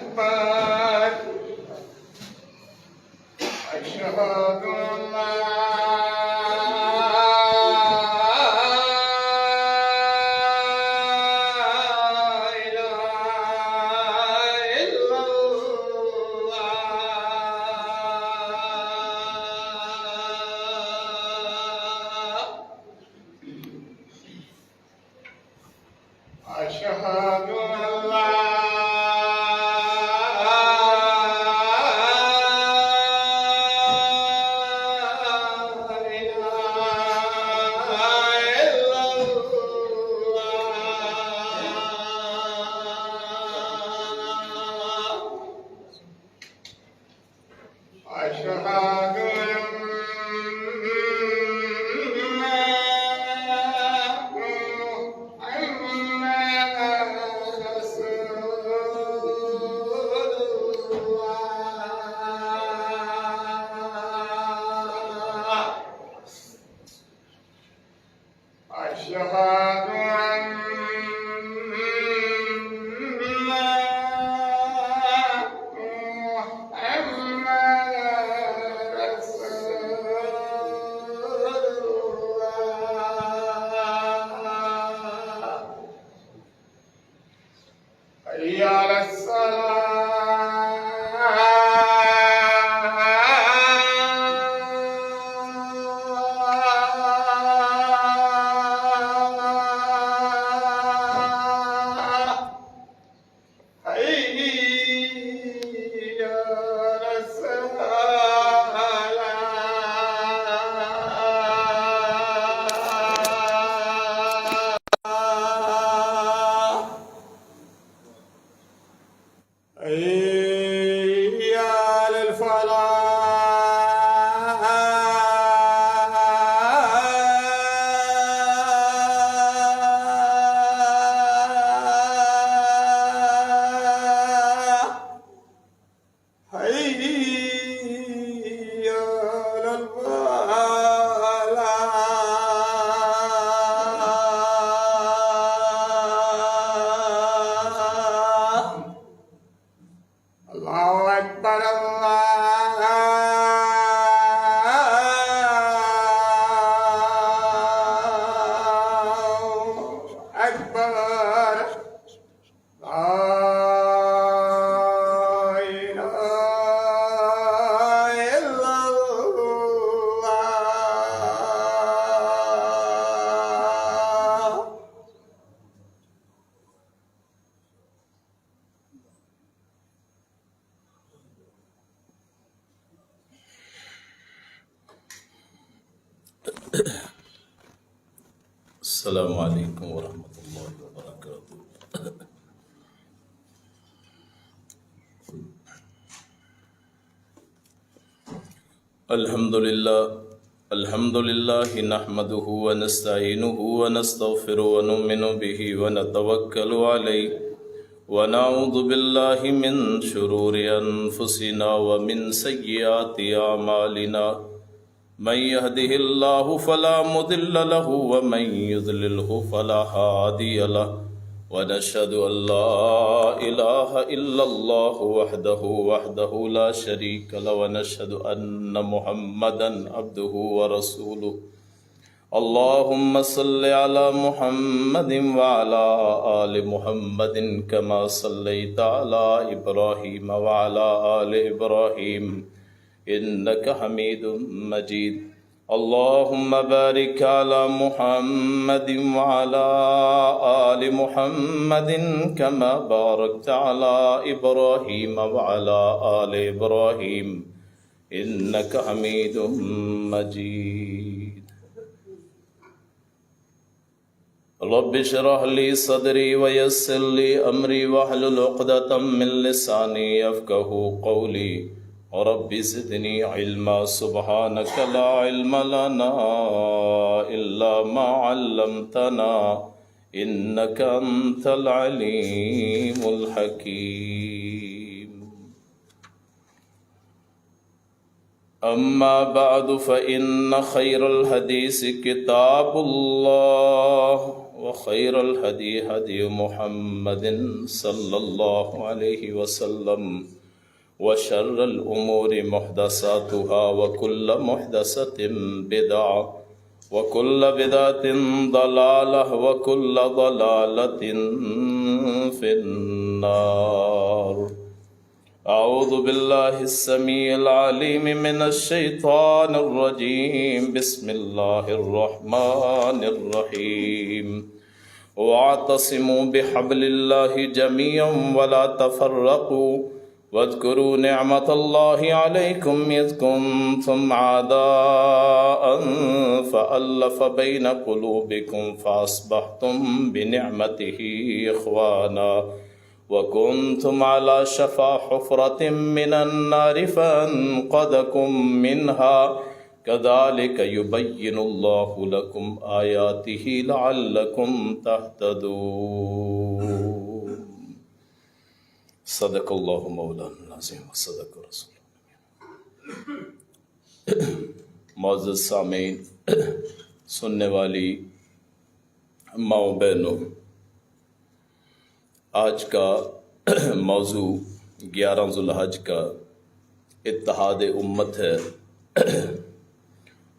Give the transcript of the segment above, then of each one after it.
أكبر أشهد أن لا أشهد أن لا أشهد أشهد أن حي على الصلاة حي على الصلاة حي على الفلاح حي على الفلاح الله أكبر الله أكبر لا إله إلا الله السلام عليكم ورحمة الله وبركاته. الحمد لله نحمده ونستعينه ونستغفره ونؤمن به ونتوكل عليه ونعوذ بالله من شرور أنفسنا ومن سيئات أعمالنا من يهده الله فلا مضل له ومن يضلله فلا هادي له ونشهد أن لا إله إلا الله وحده لا شريك له ونشهد أن محمدا عبده ورسوله اللهم صل على محمد وعلى آل محمد كما صليت على إبراهيم وعلى آل إبراهيم إنك حميد مجيد اللهم بارك على محمد وعلى آل محمد كما باركت على إبراهيم وعلى آل إبراهيم إنك حميد مجيد رب اشرح لي صدري ويسر لي أمري واحلل عقدة من لساني يفقهوا قولي رب زدني علما سبحانك لا علم لنا إلا ما علمتنا إنك أنت العليم الحكيم أما بعد فإن خير الحديث كتاب الله وخير الهدي هدي محمد صلى الله عليه وسلم وشر الأمور محدثاتها وكل محدثة بدعة وكل بدعة ضلالة وكل ضلالة في النار. أعوذ بالله السميع العليم من الشيطان الرجيم. بسم الله الرحمن الرحيم. واعتصموا بحبل الله جميعا ولا تفرقوا واذكروا نعمة الله عليكم إذ كنتم أعداء فألف بين قلوبكم فأصبحتم بنعمته إخوانا وكنتم على شفا حفرة من النار فأنقذكم منها كذلك يبين الله لكم آياته لعلكم تهتدون. صدق اللہ مولانا العظیم وصدق رسول. معزز سامعین، سننے والی ماؤں بہنوں، آج کا موضوع 11 ذو الحج کا اتحاد امت ہے.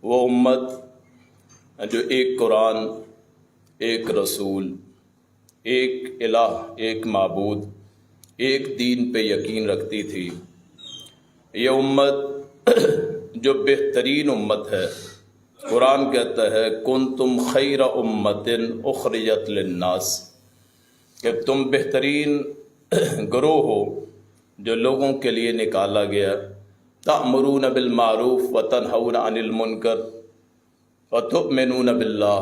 وہ امت جو ایک قرآن، ایک رسول، ایک الہ، ایک معبود، ایک دین پہ یقین رکھتی تھی. یہ امت جو بہترین امت ہے. قرآن کہتا ہے کنتم خیر امت اخرجت للناس، کہ تم بہترین گروہ ہو جو لوگوں کے لیے نکالا گیا. تأمرون بالمعروف وتنہون عن المنکر وتؤمنون باللہ،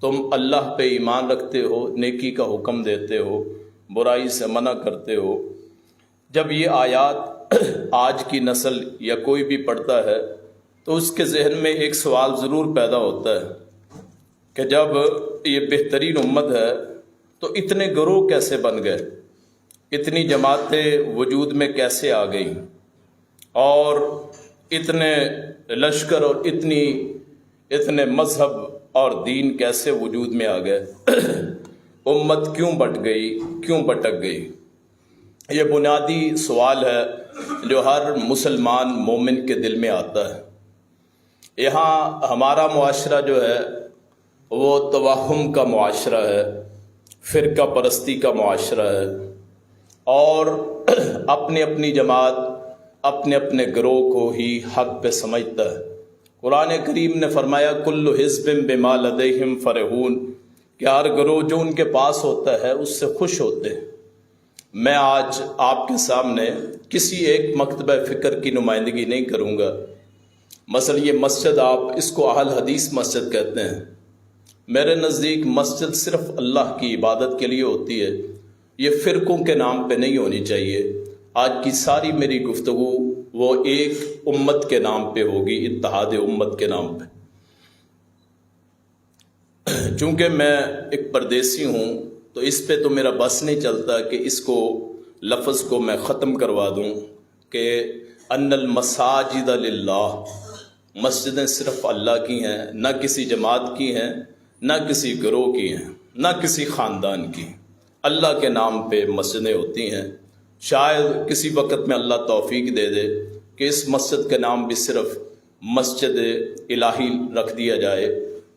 تم اللہ پہ ایمان رکھتے ہو، نیکی کا حکم دیتے ہو، برائی سے منع کرتے ہو. جب یہ آیات آج کی نسل یا کوئی بھی پڑھتا ہے تو اس کے ذہن میں ایک سوال ضرور پیدا ہوتا ہے کہ جب یہ بہترین امت ہے تو اتنے گروہ کیسے بن گئے، اتنی جماعتیں وجود میں کیسے آ گئیں، اور اتنے لشکر اور اتنے مذہب اور دین کیسے وجود میں آ گئے. امت کیوں بٹ گئی، کیوں بھٹک گئی؟ یہ بنیادی سوال ہے جو ہر مسلمان مومن کے دل میں آتا ہے. یہاں ہمارا معاشرہ جو ہے وہ توہم کا معاشرہ ہے، فرقہ پرستی کا معاشرہ ہے، اور اپنی اپنی جماعت، اپنے اپنے گروہ کو ہی حق پہ سمجھتا ہے. قرآن کریم نے فرمایا کل حزب بما لدیہم فرحون، کہ ہر گروہ جو ان کے پاس ہوتا ہے اس سے خوش ہوتے ہیں. میں آج آپ کے سامنے کسی ایک مکتبہ فکر کی نمائندگی نہیں کروں گا. مثلا یہ مسجد، آپ اس کو اہل حدیث مسجد کہتے ہیں. میرے نزدیک مسجد صرف اللہ کی عبادت کے لیے ہوتی ہے، یہ فرقوں کے نام پہ نہیں ہونی چاہیے. آج کی ساری میری گفتگو وہ ایک امت کے نام پہ ہوگی، اتحاد امت کے نام پہ. چونکہ میں ایک پردیسی ہوں تو اس پہ تو میرا بس نہیں چلتا کہ اس کو لفظ کو میں ختم کروا دوں کہ ان المساجد للہ، مسجدیں صرف اللہ کی ہیں، نہ کسی جماعت کی ہیں، نہ کسی گروہ کی ہیں، نہ کسی خاندان کی. اللہ کے نام پہ مسجدیں ہوتی ہیں. شاید کسی وقت میں اللہ توفیق دے دے کہ اس مسجد کے نام بھی صرف مسجد الہی رکھ دیا جائے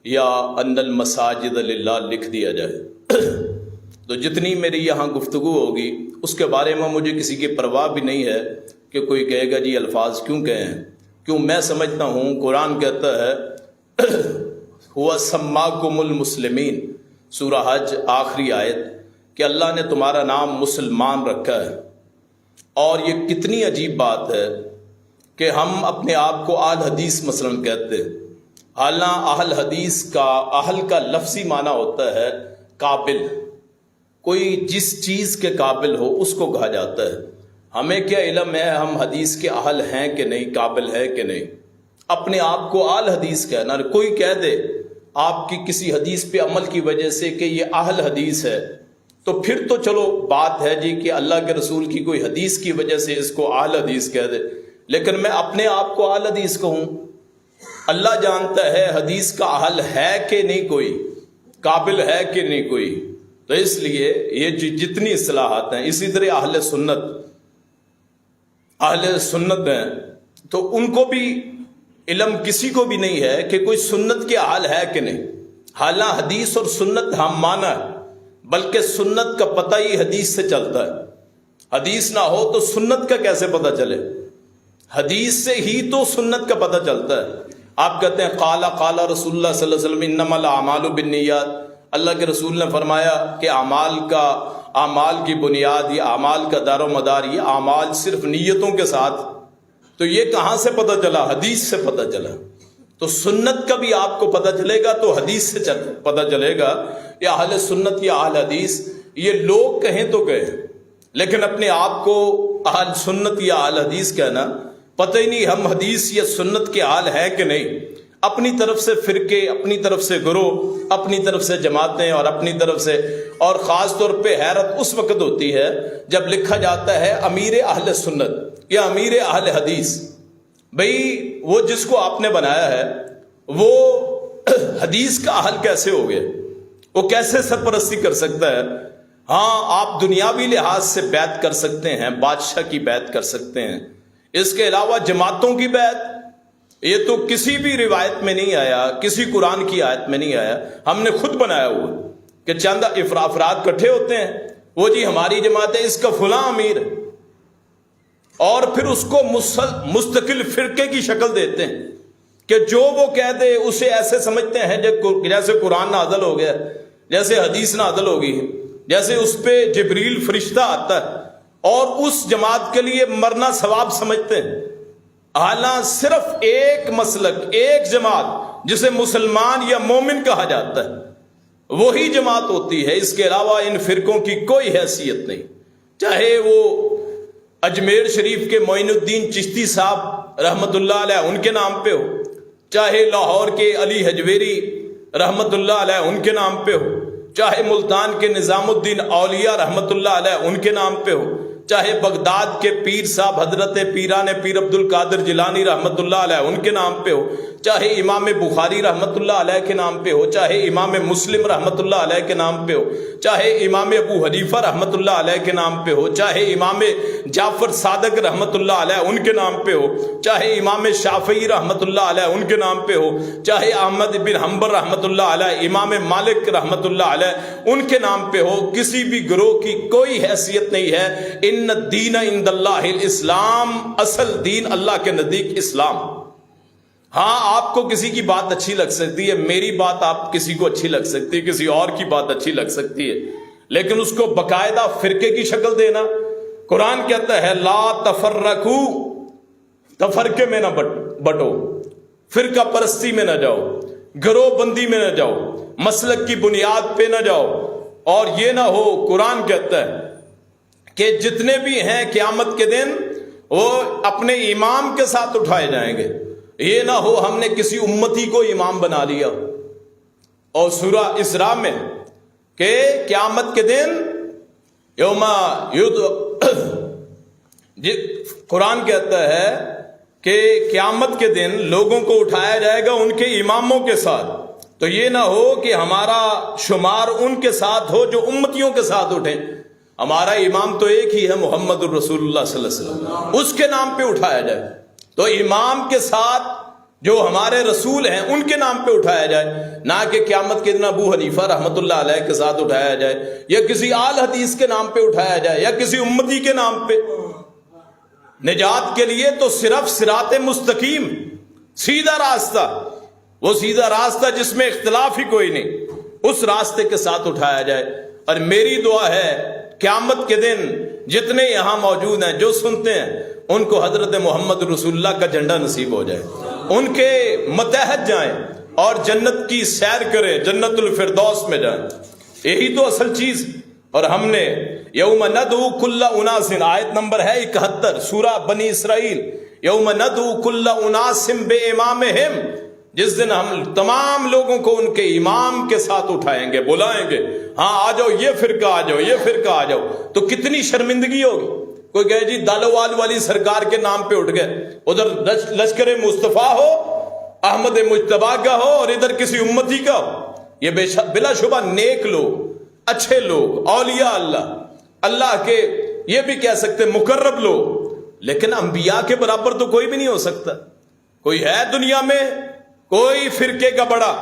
یا ان المساجد للہ لکھ دیا جائے. تو جتنی میری یہاں گفتگو ہوگی اس کے بارے میں مجھے کسی کی پرواہ بھی نہیں ہے کہ کوئی کہے گا جی الفاظ کیوں کہے ہیں. کیوں؟ میں سمجھتا ہوں قرآن کہتا ہے ہوا سماکم المسلمین، سورہ حج آخری آیت، کہ اللہ نے تمہارا نام مسلمان رکھا ہے. اور یہ کتنی عجیب بات ہے کہ ہم اپنے آپ کو اہل حدیث مثلا کہتے ہیں. حالانکہ اہل حدیث کا، اہل کا لفظی معنی ہوتا ہے قابل، کوئی جس چیز کے قابل ہو اس کو کہا جاتا ہے. ہمیں کیا علم ہے ہم حدیث کے اہل ہیں کہ نہیں، قابل ہے کہ نہیں؟ اپنے آپ کو اہل حدیث کہنا. کوئی کہہ دے آپ کی کسی حدیث پہ عمل کی وجہ سے کہ یہ اہل حدیث ہے تو پھر تو چلو بات ہے جی کہ اللہ کے رسول کی کوئی حدیث کی وجہ سے اس کو اہل حدیث کہہ دے. لیکن میں اپنے آپ کو اہل حدیث کہوں؟ اللہ جانتا ہے حدیث کا اہل ہے کہ نہیں کوئی. قابل ہے کہ نہیں کوئی. تو اس لیے یہ جتنی اصطلاحات ہیں، اسی طرح اہل سنت ہیں، تو ان کو بھی علم کسی کو بھی نہیں ہے کہ کوئی سنت کے اہل ہے کہ نہیں. حالانکہ حدیث اور سنت ہم مانا ہے، بلکہ سنت کا پتہ ہی حدیث سے چلتا ہے. حدیث نہ ہو تو سنت کا کیسے پتہ چلے؟ حدیث سے ہی تو سنت کا پتہ چلتا ہے. آپ کہتے ہیں قال رسول اللہ صلی اللہ علیہ وسلم انما الاعمال بالنیات، اللہ کے رسول نے فرمایا کہ اعمال کی بنیاد، یہ اعمال کا دار و مدار، یہ اعمال صرف نیتوں کے ساتھ. تو یہ کہاں سے پتہ چلا؟ حدیث سے پتہ چلا. تو سنت کا بھی آپ کو پتہ چلے گا تو حدیث سے پتہ چلے گا. یا اہل سنت یا اہل حدیث، یہ لوگ کہیں تو کہیں، لیکن اپنے آپ کو اہل سنت یا اہل حدیث کہنا، پتہ ہی نہیں ہم حدیث یا سنت کے اہل ہیں کہ نہیں. اپنی طرف سے فرقے، اپنی طرف سے گروہ، اپنی طرف سے جماعتیں، اور اپنی طرف سے، اور خاص طور پہ حیرت اس وقت ہوتی ہے جب لکھا جاتا ہے امیر اہل سنت یا امیر اہل حدیث. بھئی وہ جس کو آپ نے بنایا ہے وہ حدیث کا اہل کیسے ہو گیا؟ وہ کیسے سرپرستی کر سکتا ہے؟ ہاں، آپ دنیاوی لحاظ سے بیعت کر سکتے ہیں، بادشاہ کی بیعت کر سکتے ہیں. اس کے علاوہ جماعتوں کی بیعت، یہ تو کسی بھی روایت میں نہیں آیا، کسی قرآن کی آیت میں نہیں آیا. ہم نے خود بنایا ہوا کہ چند افراد کٹھے ہوتے ہیں، وہ جی ہماری جماعت ہے، اس کا فلاں امیر ہے، اور پھر اس کو مستقل فرقے کی شکل دیتے ہیں کہ جو وہ کہہ دے اسے ایسے سمجھتے ہیں جیسے قرآن نازل ہو گیا، جیسے حدیث نازل ہو گئی، جیسے اس پہ جبریل فرشتہ آتا ہے، اور اس جماعت کے لیے مرنا ثواب سمجھتے ہیں. حالانکہ صرف ایک مسلک، ایک جماعت جسے مسلمان یا مومن کہا جاتا ہے، وہی جماعت ہوتی ہے. اس کے علاوہ ان فرقوں کی کوئی حیثیت نہیں. چاہے وہ اجمیر شریف کے معین الدین چشتی صاحب رحمت اللہ علیہ ان کے نام پہ ہو، چاہے لاہور کے علی حجویری رحمت اللہ علیہ ان کے نام پہ ہو، چاہے ملتان کے نظام الدین اولیاء رحمت اللہ علیہ ان کے نام پہ ہو، چاہے بغداد کے پیر صاحب حضرت پیران پیر عبد القادر جیلانی رحمت اللہ علیہ ان کے نام پہ ہو، چاہے امام بخاری رحمت اللہ علیہ کے نام پہ ہو، چاہے امام مسلم رحمت اللہ علیہ کے نام پہ ہو، چاہے امام ابو حنیفہ رحمت اللہ علیہ کے نام پہ ہو، چاہے امام جعفر صادق رحمت اللہ علیہ ان کے نام پہ ہو، چاہے امام شافعی رحمت اللہ علیہ ان کے نام پہ ہو، چاہے احمد بن حنبل رحمت اللہ علیہ، امام مالک رحمت اللہ علیہ ان کے نام پہ ہو، کسی بھی گروہ کی کوئی حیثیت نہیں ہے. ان الدین عند اللہ الاسلام، اصل دین اللہ کے نزدیک اسلام. ہاں، آپ کو کسی کی بات اچھی لگ سکتی ہے، میری بات آپ کسی کو اچھی لگ سکتی ہے، کسی اور کی بات اچھی لگ سکتی ہے، لیکن اس کو باقاعدہ فرقے کی شکل دینا. قرآن کہتا ہے لا تفرقو، تفرقے میں نہ بٹو، فرقہ پرستی میں نہ جاؤ، گروہ بندی میں نہ جاؤ، مسلک کی بنیاد پہ نہ جاؤ. اور یہ نہ ہو، قرآن کہتا ہے کہ جتنے بھی ہیں قیامت کے دن وہ اپنے امام کے ساتھ اٹھائے جائیں گے. یہ نہ ہو ہم نے کسی امتی کو امام بنا لیا. اور سورہ اسراء میں کہ قیامت کے دن یوم قرآن کہتا ہے کہ قیامت کے دن لوگوں کو اٹھایا جائے گا ان کے اماموں کے ساتھ. تو یہ نہ ہو کہ ہمارا شمار ان کے ساتھ ہو جو امتیوں کے ساتھ اٹھیں. ہمارا امام تو ایک ہی ہے، محمد الرسول اللہ صلی اللہ علیہ وسلم، اس کے نام پہ اٹھایا جائے. تو امام کے ساتھ جو ہمارے رسول ہیں ان کے نام پہ اٹھایا جائے، نہ کہ قیامت کے دن ابو حنیفہ رحمت اللہ علیہ کے ساتھ اٹھایا جائے، یا کسی آل حدیث کے نام پہ اٹھایا جائے، یا کسی امتی کے نام پہ. نجات کے لیے تو صرف صراط مستقیم، سیدھا راستہ، وہ سیدھا راستہ جس میں اختلاف ہی کوئی نہیں، اس راستے کے ساتھ اٹھایا جائے. اور میری دعا ہے قیامت کے دن جتنے یہاں موجود ہیں جو سنتے ہیں ان کو حضرت محمد رسول اللہ کا جھنڈا نصیب ہو جائے، ان کے متحد جائیں اور جنت کی سیر کریں، جنت الفردوس میں جائیں. یہی تو اصل چیز. اور ہم نے یوم ندعو کل اناس، آیت نمبر ہے 71 سورہ بنی اسرائیل، یوم ندعو کل اناس بامامہم، جس دن ہم تمام لوگوں کو ان کے امام کے ساتھ اٹھائیں گے، بلائیں گے، ہاں آ جاؤ یہ فرقہ آ جاؤ، یہ فرقہ آ جاؤ. تو کتنی شرمندگی ہوگی. کوئی کہے جی دالوال والی سرکار کے نام پہ اٹھ گئے، ادھر لشکر مصطفیٰ ہو، احمد مجتبیٰ کا ہو، اور ادھر کسی امتی کا ہو. یہ بلا شبہ نیک لوگ، اچھے لوگ، اولیاء اللہ، اللہ کے یہ بھی کہہ سکتے مقرب لوگ، لیکن انبیاء کے برابر تو کوئی بھی نہیں ہو سکتا۔ کوئی ہے دنیا میں کوئی فرقے کا بڑا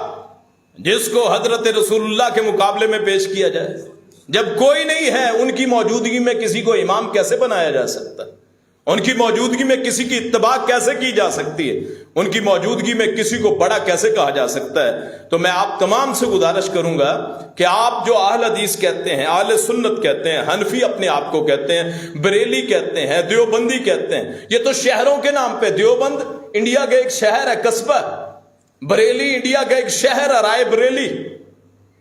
جس کو حضرت رسول اللہ کے مقابلے میں پیش کیا جائے؟ جب کوئی نہیں ہے، ان کی موجودگی میں کسی کو امام کیسے بنایا جا سکتا؟ ان کی موجودگی میں کسی کی اتباع کیسے کی جا سکتی ہے؟ ان کی موجودگی میں کسی کو بڑا کیسے کہا جا سکتا ہے؟ تو میں آپ تمام سے گزارش کروں گا کہ آپ جو اہل حدیث کہتے ہیں، اہل سنت کہتے ہیں، حنفی اپنے آپ کو کہتے ہیں، بریلی کہتے ہیں، دیوبندی کہتے ہیں، یہ تو شہروں کے نام پہ، دیوبند انڈیا کا ایک شہر ہے، قصبہ، بریلی انڈیا کا ایک شہر ہے، رائے بریلی۔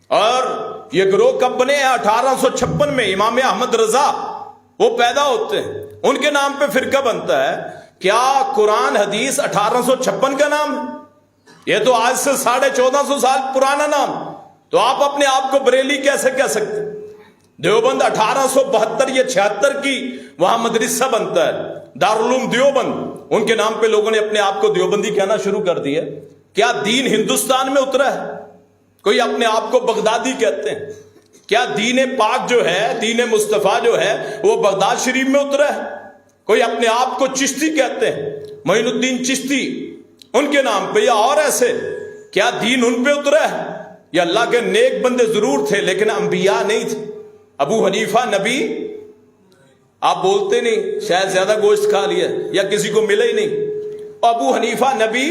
اور یہ گروہ کب بنے ہیں؟ 1856 میں امام احمد رضا وہ پیدا ہوتے ہیں، ان کے نام پہ فرقہ بنتا ہے۔ کیا قرآن حدیث 1856 کا نام ہے؟ یہ تو آج سے 1450 سال پرانا نام۔ تو آپ اپنے آپ کو بریلی کیسے کہہ سکتے؟ دیوبند 1872 یا 76 کی وہاں مدرسہ بنتا ہے، دارالعلوم دیوبند، ان کے نام پہ لوگوں نے اپنے آپ کو دیوبندی کہنا شروع کر دیا۔ کیا دین ہندوستان میں اترا ہے؟ کوئی اپنے آپ کو بغدادی کہتے ہیں۔ کیا دین پاک جو ہے، دین مصطفیٰ جو ہے، وہ بغداد شریف میں اترا ہے؟ کوئی اپنے آپ کو چشتی کہتے ہیں، معین الدین چشتی، ان کے نام پہ، یا اور ایسے۔ کیا دین ان پہ اترا ہے؟ یا اللہ کے نیک بندے ضرور تھے لیکن انبیاء نہیں تھے۔ ابو حنیفہ نبی؟ آپ بولتے نہیں، شاید زیادہ گوشت کھا لیا یا کسی کو ملا ہی نہیں۔ ابو حنیفہ نبی؟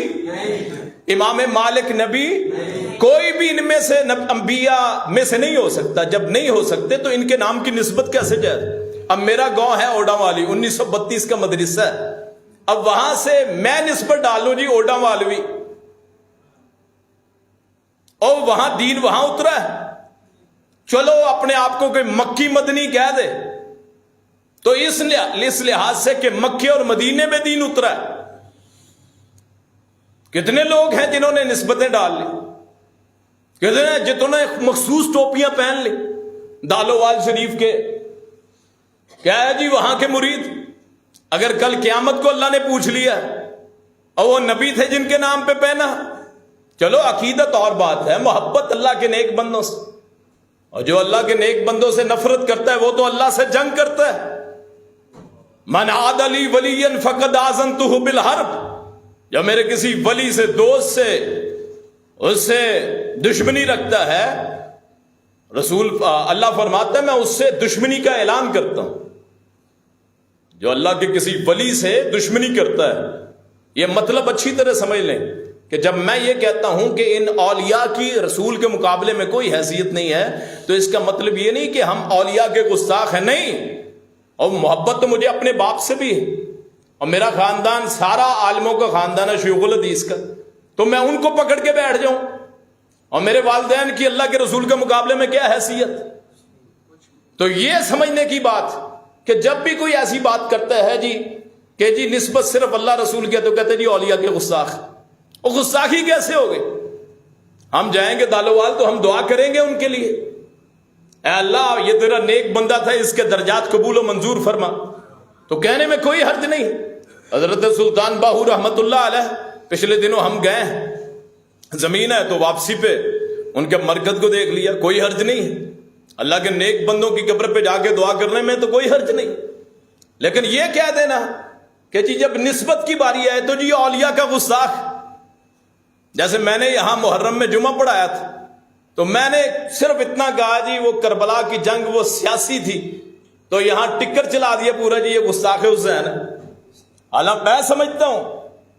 امام مالک نبی؟ کوئی بھی ان میں سے انبیاء میں سے نہیں ہو سکتا۔ جب نہیں ہو سکتے تو ان کے نام کی نسبت کیسے جائے؟ اب میرا گاؤں ہے اوڈا والی، 1932 کا مدرسہ ہے، اب وہاں سے میں نسبت ڈالوں جی اوڈا والوی، اور وہاں دین وہاں اترا ہے۔ چلو اپنے آپ کو کوئی مکی مدنی کہہ دے تو اس لحاظ سے کہ مکے اور مدینے میں دین اترا ہے۔ کتنے لوگ ہیں جنہوں نے نسبتیں ڈال لی، کتنے جنہوں نے مخصوص ٹوپیاں پہن لی دالوال شریف کے، کیا ہے جی وہاں کے مرید۔ اگر کل قیامت کو اللہ نے پوچھ لیا اور وہ نبی تھے جن کے نام پہ پہنا، چلو عقیدت اور بات ہے، محبت اللہ کے نیک بندوں سے، اور جو اللہ کے نیک بندوں سے نفرت کرتا ہے وہ تو اللہ سے جنگ کرتا ہے۔ من عاد لی ولیا فقد آذنتہ بالحرب، جب میرے کسی ولی سے، دوست سے، اس سے دشمنی رکھتا ہے، رسول اللہ فرماتا ہے میں اس سے دشمنی کا اعلان کرتا ہوں۔ جو اللہ کے کسی ولی سے دشمنی کرتا ہے، یہ مطلب اچھی طرح سمجھ لیں کہ جب میں یہ کہتا ہوں کہ ان اولیاء کی رسول کے مقابلے میں کوئی حیثیت نہیں ہے، تو اس کا مطلب یہ نہیں کہ ہم اولیاء کے گستاخ ہیں، نہیں۔ اور محبت تو مجھے اپنے باپ سے بھی ہے، اور میرا خاندان سارا عالموں کا خاندان ہے، شیوخ الحدیث کا، تو میں ان کو پکڑ کے بیٹھ جاؤں؟ اور میرے والدین کی اللہ کے رسول کے مقابلے میں کیا حیثیت؟ تو یہ سمجھنے کی بات کہ جب بھی کوئی ایسی بات کرتا ہے جی کہ جی نسبت صرف اللہ رسول کی ہے، تو کہتے جی اولیاء کے گستاخ۔ وہ گستاخی کیسے ہو گئی؟ ہم جائیں گے دالوال تو ہم دعا کریں گے ان کے لیے، اے اللہ یہ تیرا نیک بندہ تھا، اس کے درجات قبول و منظور فرما، تو کہنے میں کوئی حرج نہیں۔ حضرت سلطان باہو رحمت اللہ علیہ پچھلے دنوں ہم گئے ہیں، زمین ہے تو واپسی پہ ان کے مرکز کو دیکھ لیا، کوئی حرج نہیں ہے۔ اللہ کے نیک بندوں کی قبر پہ جا کے دعا کرنے میں تو کوئی حرج نہیں، لیکن یہ کہہ دینا کہ جی جب نسبت کی باری آئے تو جی اولیاء کا گستاخ۔ جیسے میں نے یہاں محرم میں جمعہ پڑھایا تھا تو میں نے صرف اتنا کہا جی وہ کربلا کی جنگ وہ سیاسی تھی، تو یہاں ٹکر چلا دیا پورا جی یہ گستاخ حسین ہے۔ حالانکہ میں سمجھتا ہوں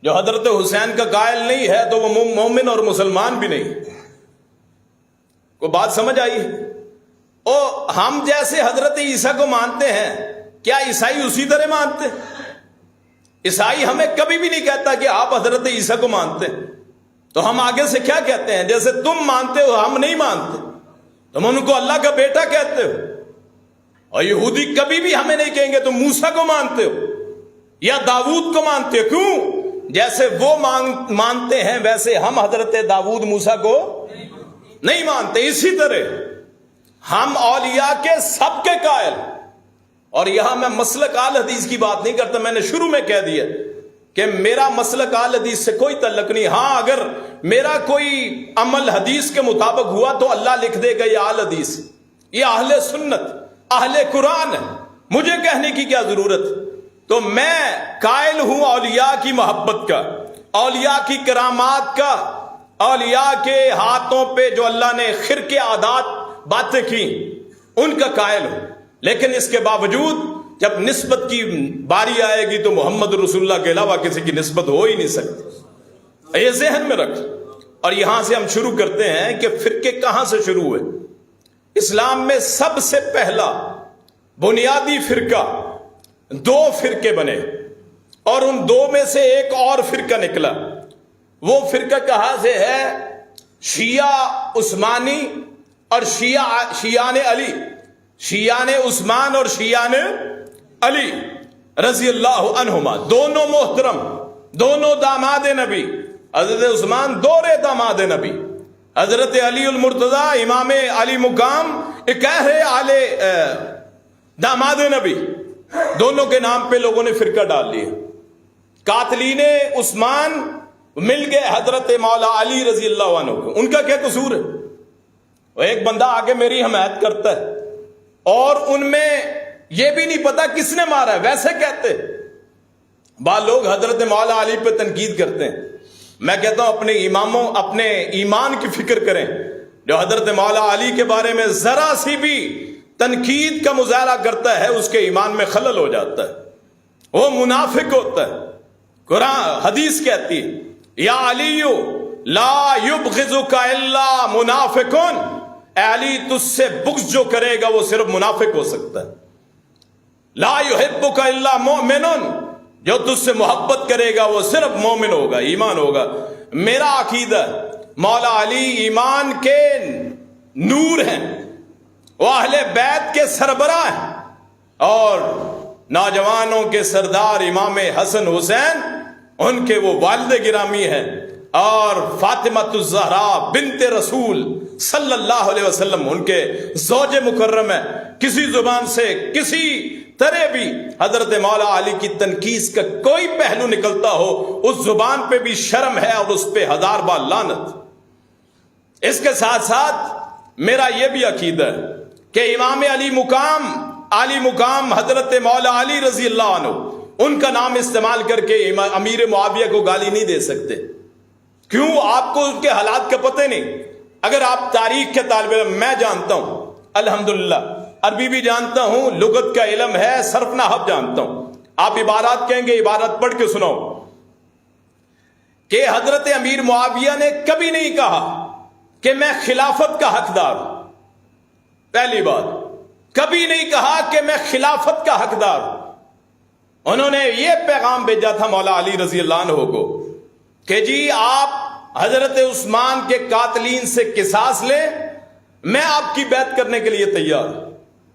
جو حضرت حسین کا قائل نہیں ہے تو وہ مومن اور مسلمان بھی نہیں۔ کوئی بات سمجھ آئی؟ او ہم جیسے حضرت عیسیٰ کو مانتے ہیں، کیا عیسائی اسی طرح مانتے ہیں؟ عیسائی ہمیں کبھی بھی نہیں کہتا کہ آپ حضرت عیسیٰ کو مانتے ہیں، تو ہم آگے سے کیا کہتے ہیں؟ جیسے تم مانتے ہو ہم نہیں مانتے، تم ان کو اللہ کا بیٹا کہتے ہو۔ اور یہودی کبھی بھی ہمیں نہیں کہیں گے تم موسیٰ کو مانتے ہو یا داؤد کو مانتے ہو، کیوں؟ جیسے وہ مانتے ہیں ویسے ہم حضرت داؤد موسیٰ کو نہیں مانتے۔ اسی طرح ہم اولیاء کے سب کے قائل، اور یہاں میں مسلک اہل حدیث کی بات نہیں کرتا، میں نے شروع میں کہہ دیا کہ میرا مسلک اہل حدیث سے کوئی تعلق نہیں۔ ہاں اگر میرا کوئی عمل حدیث کے مطابق ہوا تو اللہ لکھ دے گا یہ اہل حدیث، یہ اہل سنت، اہل قرآن ہے، مجھے کہنے کی کیا ضرورت؟ تو میں قائل ہوں اولیاء کی محبت کا، اولیاء کی کرامات کا، اولیاء کے ہاتھوں پہ جو اللہ نے خرقے عادات باتیں کی ان کا قائل ہوں، لیکن اس کے باوجود جب نسبت کی باری آئے گی تو محمد رسول اللہ کے علاوہ کسی کی نسبت ہو ہی نہیں سکتی، یہ ذہن میں رکھ۔ اور یہاں سے ہم شروع کرتے ہیں کہ فرقے کہاں سے شروع ہوئے۔ اسلام میں سب سے پہلا بنیادی فرقہ، دو فرقے بنے اور ان دو میں سے ایک اور فرقہ نکلا۔ وہ فرقہ کہاں سے ہے؟ شیعہ عثمانی اور شیعان علی، شیعان عثمان اور شیعان علی رضی اللہ عنہما، دونوں محترم، دونوں داماد نبی۔ حضرت عثمان دورے داماد نبی، حضرت علی المرتضی امام علی مقام ایک ہے داماد نبی، دونوں کے نام پہ لوگوں نے فرقہ ڈال لیا۔ قاتلین عثمان مل گئے حضرت مولا علی رضی اللہ عنہ کو، ان کا کیا قصور ہے؟ وہ ایک بندہ آگے میری حمایت کرتا ہے اور ان میں یہ بھی نہیں پتا کس نے مارا ہے، ویسے کہتے بعض لوگ حضرت مولا علی پہ تنقید کرتے ہیں۔ میں کہتا ہوں اپنے اماموں، اپنے ایمان کی فکر کریں۔ جو حضرت مولا علی کے بارے میں ذرا سی بھی تنقید کا مظاہرہ کرتا ہے اس کے ایمان میں خلل ہو جاتا ہے، وہ منافق ہوتا ہے۔ قرآن حدیث کہتی ہے یا علی لا یبغضک الا منافق، اے علی تجھ سے بغض جو کرے گا وہ صرف منافق ہو سکتا ہے۔ لا یحبک الا مؤمن، جو تجھ سے محبت کرے گا وہ صرف مومن ہوگا، ایمان ہوگا۔ میرا عقیدہ مولا علی ایمان کے نور ہیں، وہ اہل بیت کے سربراہ ہیں اور نوجوانوں کے سردار امام حسن حسین ان کے وہ والد گرامی ہیں، اور فاطمہ الزہرا بنت رسول صلی اللہ علیہ وسلم ان کے زوج مکرم ہے۔ کسی زبان سے کسی طرح بھی حضرت مولا علی کی تنقید کا کوئی پہلو نکلتا ہو اس زبان پہ بھی شرم ہے اور اس پہ ہزار بار لعنت۔ اس کے ساتھ ساتھ میرا یہ بھی عقیدہ ہے کہ امام علی مقام حضرت مولا علی رضی اللہ عنہ ان کا نام استعمال کر کے امیر معاویہ کو گالی نہیں دے سکتے۔ کیوں؟ آپ کو ان کے حالات کا پتہ نہیں۔ اگر آپ تاریخ کے طالب علم، میں جانتا ہوں الحمدللہ، عربی بھی جانتا ہوں، لغت کا علم ہے، صرف نحو جانتا ہوں۔ آپ عبارات کہیں گے، عبارت پڑھ کے سناؤ کہ حضرت امیر معاویہ نے کبھی نہیں کہا کہ میں خلافت کا حقدار ہوں۔ پہلی بات، کبھی نہیں کہا کہ میں خلافت کا حقدار ہوں۔ انہوں نے یہ پیغام بھیجا تھا مولا علی رضی اللہ عنہ کو کہ جی آپ حضرت عثمان کے قاتلین سے قصاص لیں، میں آپ کی بیعت کرنے کے لیے تیار ہوں۔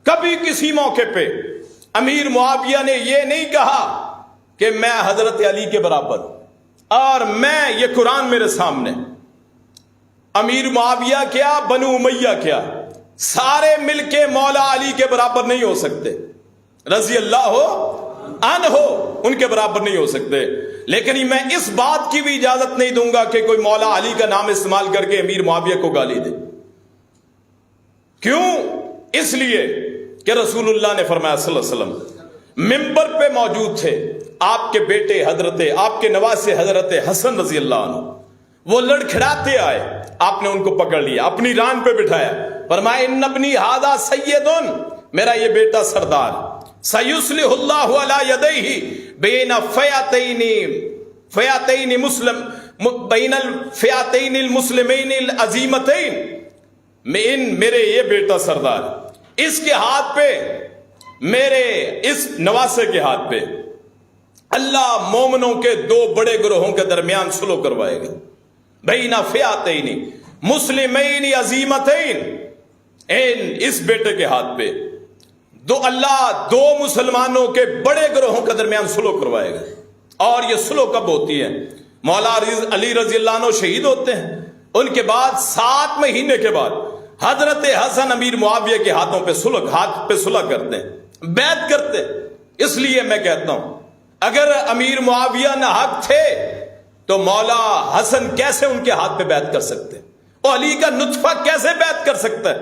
کبھی کسی موقع پہ امیر معاویہ نے یہ نہیں کہا کہ میں حضرت علی کے برابر ہوں اور میں یہ قرآن میرے سامنے۔ امیر معاویہ کیا، بنو امیہ کیا، سارے مل کے مولا علی کے برابر نہیں ہو سکتے، رضی اللہ عنہ ان کے برابر نہیں ہو سکتے۔ لیکن میں اس بات کی بھی اجازت نہیں دوں گا کہ کوئی مولا علی کا نام استعمال کر کے امیر معاویہ کو گالی دے۔ کیوں؟ اس لیے کہ رسول اللہ نے فرمایا صلی اللہ علیہ وسلم منبر پہ موجود تھے، آپ کے بیٹے آپ کے نواسے حضرت حسن رضی اللہ عنہ، وہ لڑکھڑاتے آئے، آپ نے ان کو پکڑ لیا، اپنی ران پہ بٹھایا، فرمایا ان ابنی ھذا سید، میرا یہ بیٹا سردار، سیصلح اللہ علی یدیہ بین فیاتین مسلم بین الفیاتین المسلمین العظیمتین، میرے یہ بیٹا سردار، اس کے ہاتھ پہ، میرے اس نواسے کے ہاتھ پہ اللہ مومنوں کے دو بڑے گروہوں کے درمیان صلح کروائے گا، بین فیاتین مسلمین عظیمتین، اس بیٹے کے ہاتھ پہ اللہ دو مسلمانوں کے بڑے گروہوں کے درمیان صلح کروائے گا۔ اور یہ صلح کب ہوتی ہے؟ مولا علی رضی اللہ عنہ شہید ہوتے ہیں، ان کے بعد 7 مہینے کے بعد حضرت حسن امیر معاویہ کے ہاتھ پہ صلح کرتے ہیں، بیعت کرتے۔ اس لیے میں کہتا ہوں اگر امیر معاویہ نہ حق تھے تو مولا حسن کیسے ان کے ہاتھ پہ بیعت کر سکتے ہیں؟ اور علی کا نطفہ کیسے بیعت کر سکتا ہے؟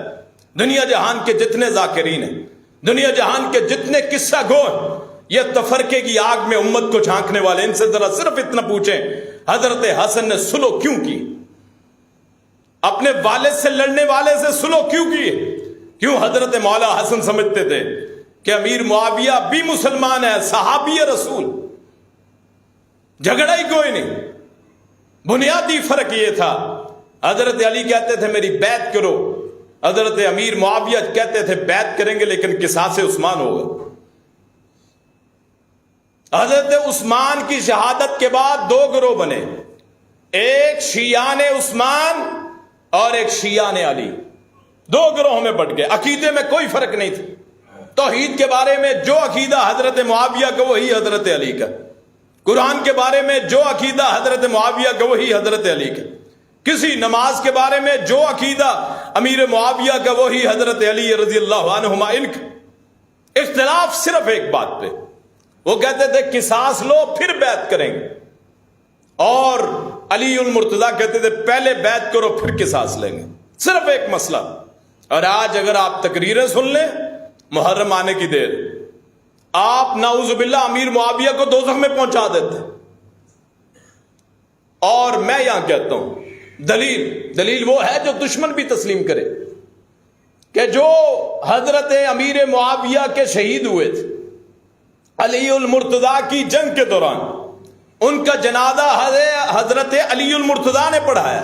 دنیا جہان کے جتنے ذاکرین ہیں، دنیا جہان کے جتنے قصہ گو ہیں، یہ تفرقے کی آگ میں امت کو جھانکنے والے، ان سے ذرا صرف اتنا پوچھیں حضرت حسن نے سلو کیوں کی؟ اپنے والد سے لڑنے والے سے سلو کیوں کی؟ کیوں حضرت مولا حسن سمجھتے تھے کہ امیر معاویہ بھی مسلمان ہے، صحابی رسول، جھگڑا ہی کوئی نہیں۔ بنیادی فرق یہ تھا، حضرت علی کہتے تھے میری بیعت کرو، حضرت امیر معاویہ کہتے تھے بیعت کریں گے لیکن قصاص عثمان ہوگا۔ حضرت عثمان کی شہادت کے بعد دو گروہ بنے، ایک شیعان عثمان اور ایک شیعان علی، دو گروہوں میں بٹ گئے۔ عقیدے میں کوئی فرق نہیں تھا، توحید کے بارے میں جو عقیدہ حضرت معاویہ کا وہی حضرت علی کا، قرآن کے بارے میں جو عقیدہ حضرت معاویہ کا وہی حضرت علی کا، کسی نماز کے بارے میں جو عقیدہ امیر معاویہ کا وہی حضرت علی رضی اللہ عنہما ان کا۔ اختلاف صرف ایک بات پہ، وہ کہتے تھے قصاص لو پھر بیعت کریں گے، اور علی المرتضیٰ کہتے تھے پہلے بیعت کرو پھر قصاص لیں گے، صرف ایک مسئلہ۔ اور آج اگر آپ تقریریں سن لیں محرم آنے کی دیر، آپ نعوذ باللہ امیر معاویہ کو دوزخ میں پہنچا دیتے۔ اور میں یہاں کہتا ہوں دلیل وہ ہے جو دشمن بھی تسلیم کرے کہ جو حضرت امیر معاویہ کے شہید ہوئے تھے علی المرتضیٰ کی جنگ کے دوران، ان کا جنازہ حضرت علی المرتضیٰ نے پڑھایا،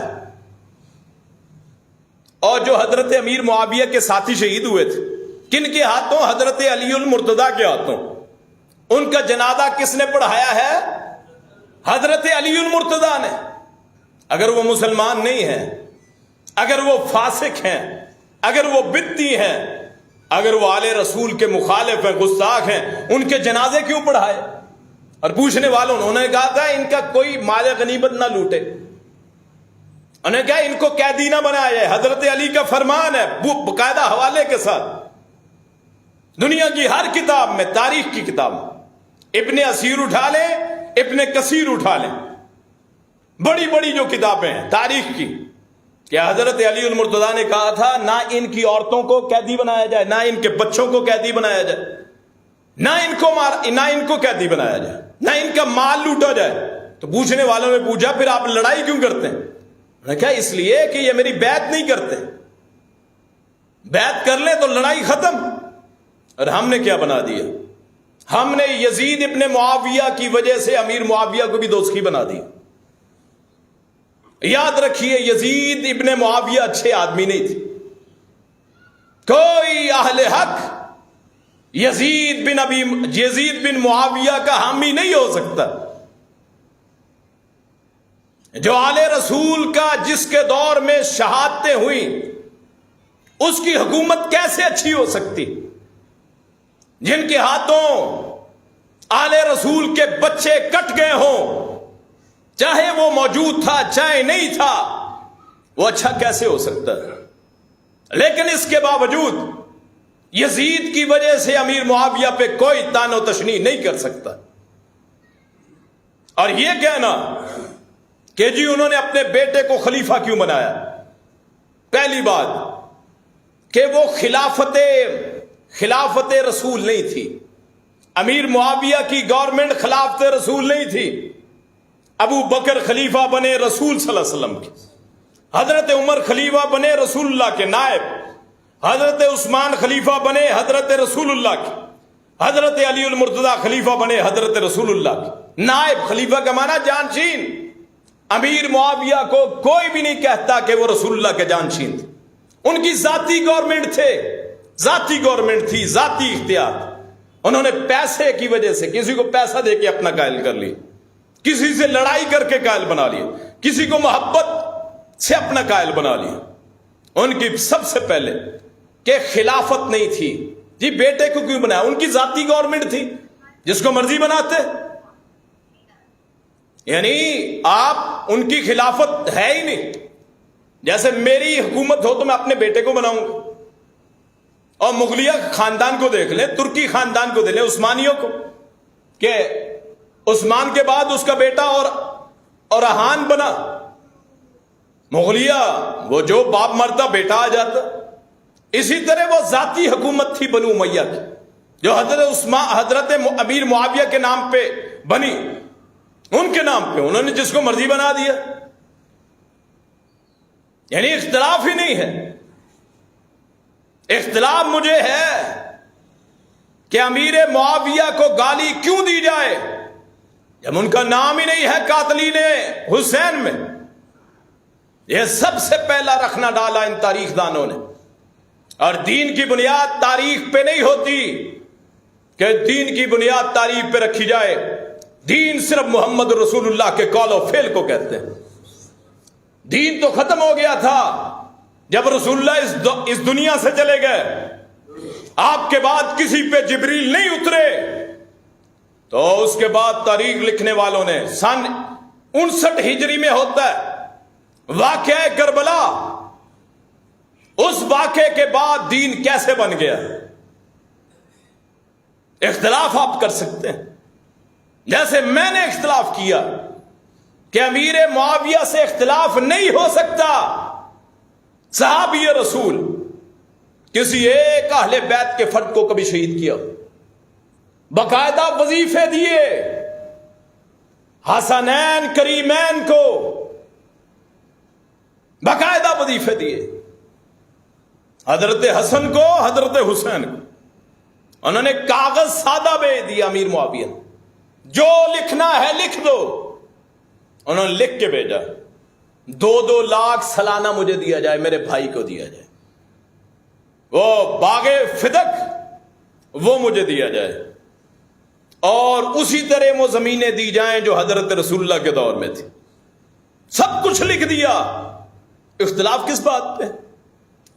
اور جو حضرت امیر معاویہ کے ساتھی شہید ہوئے تھے کن کے ہاتھوں؟ حضرت علی المرتضیٰ کے ہاتھوں۔ ان کا جنازہ کس نے پڑھایا ہے؟ حضرت علی المرتضیٰ نے۔ اگر وہ مسلمان نہیں ہیں، اگر وہ فاسق ہیں، اگر وہ بدعتی ہیں، اگر وہ آل رسول کے مخالف ہیں، گستاخ ہیں، ان کے جنازے کیوں پڑھائے؟ اور پوچھنے والوں انہوں نے کہا تھا ان کا کوئی مال غنیمت نہ لوٹے، انہوں نے کہا ان کو قیدی نہ بنایا جائے، حضرت علی کا فرمان ہے باقاعدہ حوالے کے ساتھ۔ دنیا کی ہر کتاب میں، تاریخ کی کتاب میں، ابن اسیر اٹھا لیں، ابن کثیر اٹھا لیں، بڑی بڑی جو کتابیں ہیں تاریخ کی، کہ حضرت علی المرتضیٰ نے کہا تھا نہ ان کی عورتوں کو قیدی بنایا جائے، نہ ان کے بچوں کو قیدی بنایا جائے، نہ ان کو قیدی بنایا جائے، نہ ان کا مال لوٹا جائے۔ تو پوچھنے والوں نے پوچھا پھر آپ لڑائی کیوں کرتے ہیں؟ انہوں نے کہا اس لیے کہ یہ میری بیعت نہیں کرتے، بیعت کر لیں تو لڑائی ختم۔ اور ہم نے کیا بنا دیا؟ ہم نے یزید ابن معاویہ کی وجہ سے امیر معاویہ کو بھی دوزخی بنا دی۔ یاد رکھیے یزید ابن معاویہ اچھے آدمی نہیں تھے، کوئی اہل حق یزید بن معاویہ کا حامی نہیں ہو سکتا۔ جو آل رسول کا جس کے دور میں شہادتیں ہوئیں اس کی حکومت کیسے اچھی ہو سکتی؟ جن کے ہاتھوں آل رسول کے بچے کٹ گئے ہوں، چاہے وہ موجود تھا چاہے نہیں تھا، وہ اچھا کیسے ہو سکتا ہے؟ لیکن اس کے باوجود یزید کی وجہ سے امیر معاویہ پہ کوئی طعن و تشنیع نہیں کر سکتا۔ اور یہ کہنا کہ جی انہوں نے اپنے بیٹے کو خلیفہ کیوں بنایا، پہلی بات کہ وہ خلافت رسول نہیں تھی، امیر معاویہ کی گورنمنٹ خلافت رسول نہیں تھی۔ ابو بکر خلیفہ بنے رسول صلی اللہ علیہ وسلم کے، حضرت عمر خلیفہ بنے رسول اللہ کے نائب، حضرت عثمان خلیفہ بنے حضرت رسول اللہ کے، حضرت علی المرتضیٰ خلیفہ بنے حضرت رسول اللہ کے نائب۔ خلیفہ کا معنی جانشین۔ امیر معاویہ کو کوئی بھی نہیں کہتا کہ وہ رسول اللہ کے جانشین تھے، ان کی ذاتی گورنمنٹ تھی، ذاتی اختیار۔ انہوں نے پیسے کی وجہ سے کسی کو پیسہ دے کے اپنا قائل کر لیا، کسی سے لڑائی کر کے قائل بنا لیا، کسی کو محبت سے اپنا قائل بنا لیا۔ ان کی سب سے پہلے کہ خلافت نہیں تھی، جی بیٹے کو کیوں بنایا؟ ان کی ذاتی گورنمنٹ تھی، جس کو مرضی بناتے۔ یعنی آپ ان کی خلافت ہے ہی نہیں۔ جیسے میری حکومت ہو تو میں اپنے بیٹے کو بناؤں گا، اور مغلیہ خاندان کو دیکھ لیں، ترکی خاندان کو دیکھ لیں، عثمانیوں کو، کہ عثمان کے بعد اس کا بیٹا اور اہان بنا. مغلیہ وہ جو باپ مرتا بیٹا آ جاتا. اسی طرح وہ ذاتی حکومت تھی بنو امیہ کی جو حضرت امیر معاویہ کے نام پہ بنی. ان کے نام پہ انہوں نے جس کو مرضی بنا دیا. یعنی اختلاف ہی نہیں ہے. اختلاف مجھے ہے کہ امیر معاویہ کو گالی کیوں دی جائے جب ان کا نام ہی نہیں ہے قاتلین حسین میں. یہ سب سے پہلا رکھنا ڈالا ان تاریخ دانوں نے. اور دین کی بنیاد تاریخ پہ نہیں ہوتی کہ دین کی بنیاد تاریخ پہ رکھی جائے. دین صرف محمد رسول اللہ کے قول و فعل کو کہتے ہیں. دین تو ختم ہو گیا تھا جب رسول اللہ اس دنیا سے چلے گئے. آپ کے بعد کسی پہ جبریل نہیں اترے. تو اس کے بعد تاریخ لکھنے والوں نے سن 59 ہجری میں ہوتا ہے واقعہ کربلا. اس واقعے کے بعد دین کیسے بن گیا؟ اختلاف آپ کر سکتے ہیں جیسے میں نے اختلاف کیا کہ امیر معاویہ سے اختلاف نہیں ہو سکتا. صحابی رسول کسی ایک اہل بیت کے فرد کو کبھی شہید کیا, باقاعدہ وظیفے دیے حسنین کریمین کو, باقاعدہ وظیفے دیے حضرت حسن کو حضرت حسین کو. انہوں نے کاغذ سادہ بھیج دیا امیر معاویہ نے, جو لکھنا ہے لکھ دو. انہوں نے لکھ کے بھیجا 2-2 لاکھ سالانہ مجھے دیا جائے, میرے بھائی کو دیا جائے. وہ باغ فدق وہ مجھے دیا جائے, اور اسی طرح وہ زمینیں دی جائیں جو حضرت رسول اللہ کے دور میں تھی. سب کچھ لکھ دیا. اختلاف کس بات پہ؟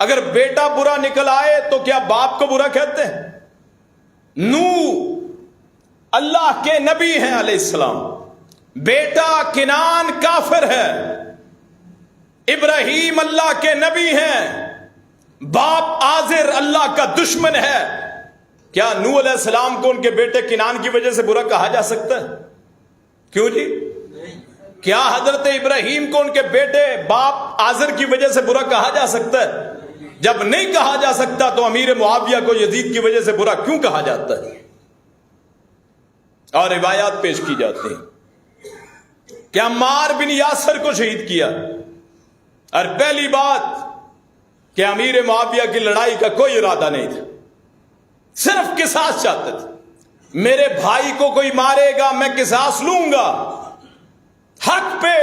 اگر بیٹا برا نکل آئے تو کیا باپ کو برا کہتے ہیں؟ نوح اللہ کے نبی ہیں علیہ السلام, بیٹا کنان کافر ہے. ابراہیم اللہ کے نبی ہیں, باپ آزر اللہ کا دشمن ہے. کیا نوح علیہ السلام کو ان کے بیٹے کنان کی وجہ سے برا کہا جا سکتا ہے؟ کیوں جی؟ کیا حضرت ابراہیم کو ان کے بیٹے باپ آزر کی وجہ سے برا کہا جا سکتا ہے؟ جب نہیں کہا جا سکتا تو امیر معاویہ کو یزید کی وجہ سے برا کیوں کہا جاتا ہے؟ اور روایات پیش کی جاتی ہیں کہ عمار بن یاسر کو شہید کیا. اور پہلی بات کہ امیر معاویہ کی لڑائی کا کوئی ارادہ نہیں تھا, صرف قصاص چاہتے تھے. میرے بھائی کو کوئی مارے گا میں قصاص لوں گا حق پہ.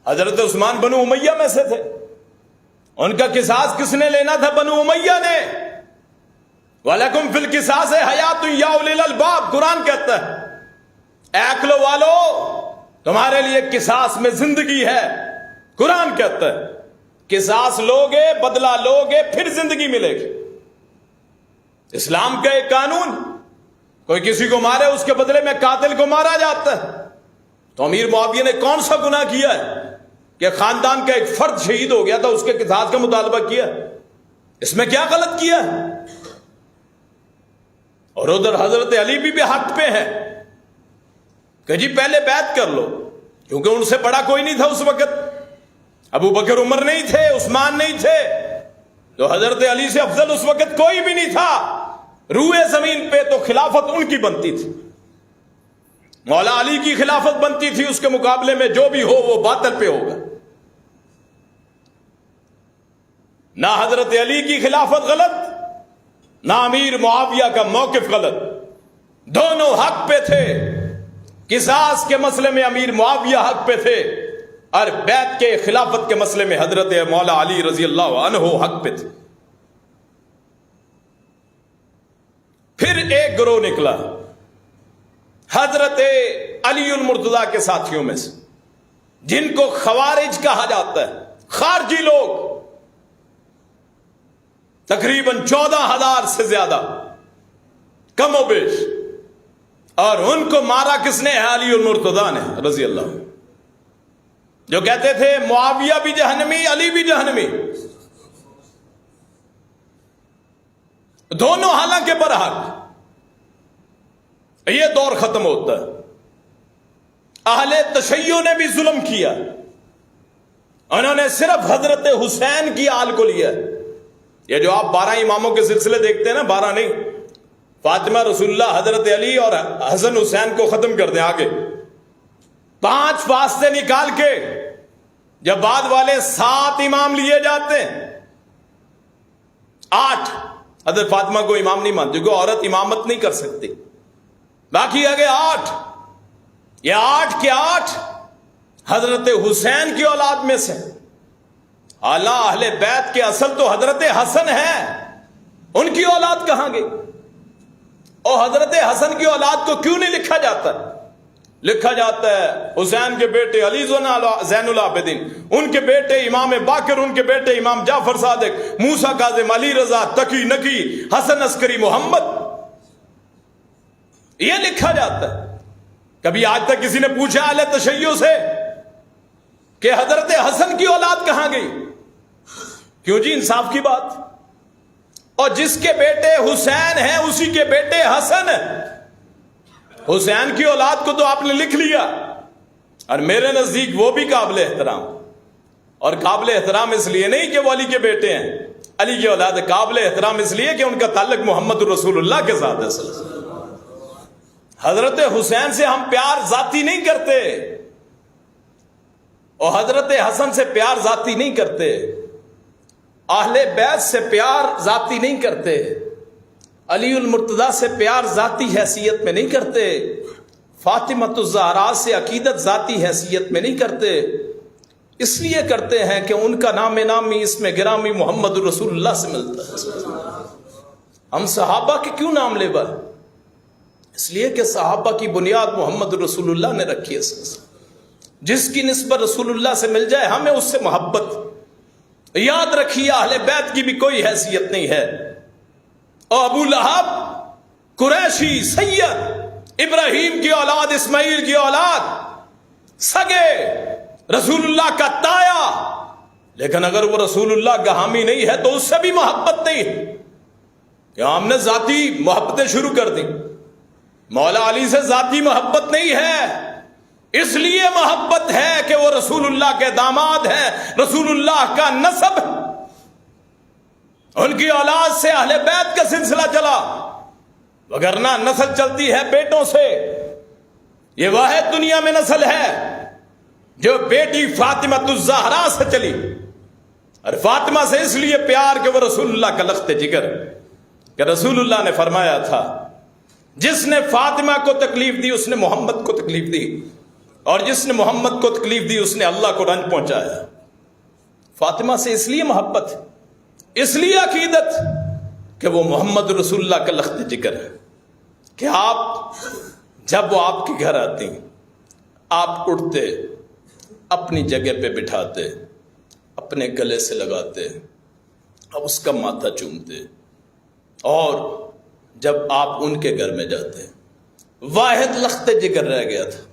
حضرت عثمان بنو امیہ میں سے تھے, ان کا قصاص کس نے لینا تھا؟ بنو امیہ نے. وَلَكُمْ فِي الْقِصَاصِ حَيَاتٌ يَا أُولِي الْأَلْبَابِ, قرآن کہتا ہے اے عقل والو تمہارے لیے قصاص میں زندگی ہے. قرآن کہتا ہے قصاص لوگے, بدلہ لوگے, پھر زندگی ملے گی. اسلام کا ایک قانون, کوئی کسی کو مارے اس کے بدلے میں قاتل کو مارا جاتا ہے. تو امیر معاویہ نے کون سا گناہ کیا ہے کہ خاندان کا ایک فرد شہید ہو گیا تھا, اس کے قصاص کا مطالبہ کیا؟ اس میں کیا غلط کیا ہے؟ اور ادھر حضرت علی بھی حق پہ ہیں کہ جی پہلے بیعت کر لو, کیونکہ ان سے بڑا کوئی نہیں تھا اس وقت. ابو بکر عمر نہیں تھے, عثمان نہیں تھے, تو حضرت علی سے افضل اس وقت کوئی بھی نہیں تھا. روئے زمین پہ تو خلافت ان کی بنتی تھی, مولا علی کی خلافت بنتی تھی. اس کے مقابلے میں جو بھی ہو وہ باطل پہ ہوگا. نہ حضرت علی کی خلافت غلط, نہ امیر معاویہ کا موقف غلط, دونوں حق پہ تھے. قصاص کے مسئلے میں امیر معاویہ حق پہ تھے, اور بیعت کے خلافت کے مسئلے میں حضرت مولا علی رضی اللہ عنہ حق پہ تھے. پھر ایک گروہ نکلا حضرت علی المرتضیٰ کے ساتھیوں میں سے, جن کو خوارج کہا جاتا ہے, خارجی لوگ, تقریباً 14,000 سے زیادہ کم و بیش. اور ان کو مارا کس نے؟ علی المرتضیٰ نے رضی اللہ عنہ, جو کہتے تھے معاویہ بھی جہنمی, علی بھی جہنمی. دونوں حالانکہ برحق. یہ دور ختم ہوتا ہے. اہل تشیع نے بھی ظلم کیا. انہوں نے صرف حضرت حسین کی آل کو لیا. یہ جو آپ 12 اماموں کے سلسلے دیکھتے ہیں نا، 12 نہیں، فاطمہ، رسول اللہ، حضرت علی اور حسن حسین کو ختم کر دیں. آگے 5 واسطے نکال کے جب بعد والے 7 امام لیے جاتے ہیں، 8 حضرت فاطمہ کو امام نہیں مانتے کیونکہ عورت امامت نہیں کر سکتی. باقی آگے 8، یہ 8 کے 8 حضرت حسین کی اولاد میں سے. اعلیٰ اہل بیت کے اصل تو حضرت حسن ہے، ان کی اولاد کہاں گئی؟ اور حضرت حسن کی اولاد کو کیوں نہیں لکھا جاتا؟ لکھا جاتا ہے حسین کے بیٹے علی زین العابدین، ان کے بیٹے امام باقر، ان کے بیٹے امام جعفر صادق، موسیٰ کاظم، علی رضا، تقی نقی، حسن عسکری، محمد. یہ لکھا جاتا ہے. کبھی آج تک کسی نے پوچھا اہل تشیع سے کہ حضرت حسن کی اولاد کہاں گئی؟ کیوں جی، انصاف کی بات. اور جس کے بیٹے حسین ہیں اسی کے بیٹے حسن. حسین کی اولاد کو تو آپ نے لکھ لیا، اور میرے نزدیک وہ بھی قابل احترام. اور قابل احترام اس لیے نہیں کہ وہ علی کے بیٹے ہیں، علی کی اولاد. قابل احترام اس لیے کہ ان کا تعلق محمد رسول اللہ کے ساتھ ہے. حضرت حسین سے ہم پیار ذاتی نہیں کرتے، اور حضرت حسن سے پیار ذاتی نہیں کرتے، اہل بیت سے پیار ذاتی نہیں کرتے، علی المرتضیٰ سے پیار ذاتی حیثیت میں نہیں کرتے، فاطمۃ الزہرا سے عقیدت ذاتی حیثیت میں نہیں کرتے. اس لیے کرتے ہیں کہ ان کا نام نامی، اسم گرامی محمد رسول اللہ سے ملتا ہے. ہم صحابہ کے کیوں نام لیوا؟ اس لیے کہ صحابہ کی بنیاد محمد رسول اللہ نے رکھی ہے. جس کی نسبت رسول اللہ سے مل جائے ہمیں اس سے محبت. یاد رکھیے اہل بیت کی بھی کوئی حیثیت نہیں ہے. اور ابو لہب قریشی، سید ابراہیم کی اولاد، اسماعیل کی اولاد، سگے رسول اللہ کا تایا، لیکن اگر وہ رسول اللہ کا حامی نہیں ہے تو اس سے بھی محبت نہیں ہے. کہ ہم نے ذاتی محبتیں شروع کر دی. مولا علی سے ذاتی محبت نہیں ہے، اس لیے محبت ہے کہ وہ رسول اللہ کے داماد ہیں، رسول اللہ کا نسب، ان کی اولاد سے اہل بیت کا سلسلہ چلا. وگرنہ نسل چلتی ہے بیٹوں سے. یہ واحد دنیا میں نسل ہے جو بیٹی فاطمۃ الزہرا سے چلی. اور فاطمہ سے اس لیے پیار کہ وہ رسول اللہ کا لخت جگر. کہ رسول اللہ نے فرمایا تھا جس نے فاطمہ کو تکلیف دی اس نے محمد کو تکلیف دی، اور جس نے محمد کو تکلیف دی اس نے اللہ کو رنج پہنچایا. فاطمہ سے اس لیے محبت، اس لیے عقیدت کہ وہ محمد رسول اللہ کا لخت جگر ہے. کہ آپ جب وہ آپ کے گھر آتی، آپ اٹھتے، اپنی جگہ پہ بٹھاتے، اپنے گلے سے لگاتے، اب اس کا ماتھا چومتے، اور جب آپ ان کے گھر میں جاتے، واحد لخت جگر رہ گیا تھا.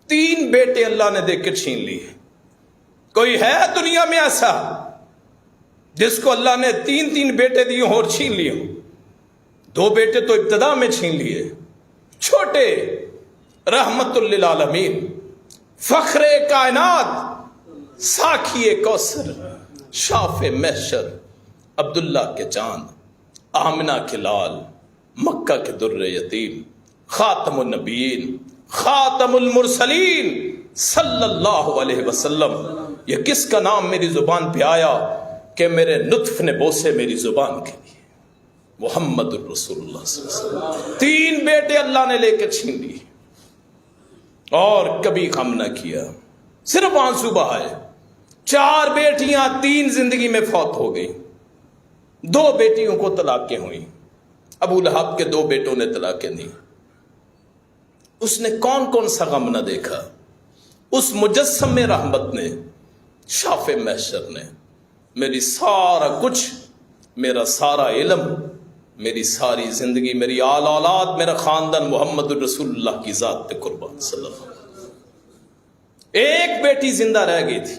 3 بیٹے اللہ نے دے کے چھین لیے. کوئی ہے دنیا میں ایسا جس کو اللہ نے 3 بیٹے دیے ہوں اور چھین لیے ہوں؟ 2 بیٹے تو ابتدا میں چھین لیے، چھوٹے، رحمت للعالمین، فخر کائنات، ساکھی کوثر، شاف محشر، عبداللہ کے چاند، آمنہ کے لال، مکہ کے در یتیم، خاتم النبیین، خاتم المرسلین صلی اللہ علیہ وسلم. یہ کس کا نام میری زبان پہ آیا کہ میرے نطف نے بوسے میری زبان کے لیے؟ محمد الرسول اللہ صلی اللہ علیہ وسلم. 3 بیٹے اللہ نے لے کے چھین لیے اور کبھی غم نہ کیا، صرف آنسو بہائے. 4 بیٹیاں 3 زندگی میں فوت ہو گئی. 2 بیٹیوں کو طلاقیں ہوئیں. ابو لہب کے 2 بیٹوں نے طلاقیں دی. اس نے کون سا غم نہ دیکھا؟ اس مجسم رحمت نے، شاف محشر نے، میری سارا کچھ، میرا سارا علم، میری ساری زندگی، میری آل اولاد، میرا خاندان محمد رسول اللہ کی ذات پہ قربان صلی اللہ علیہ وسلم. ایک بیٹی زندہ رہ گئی تھی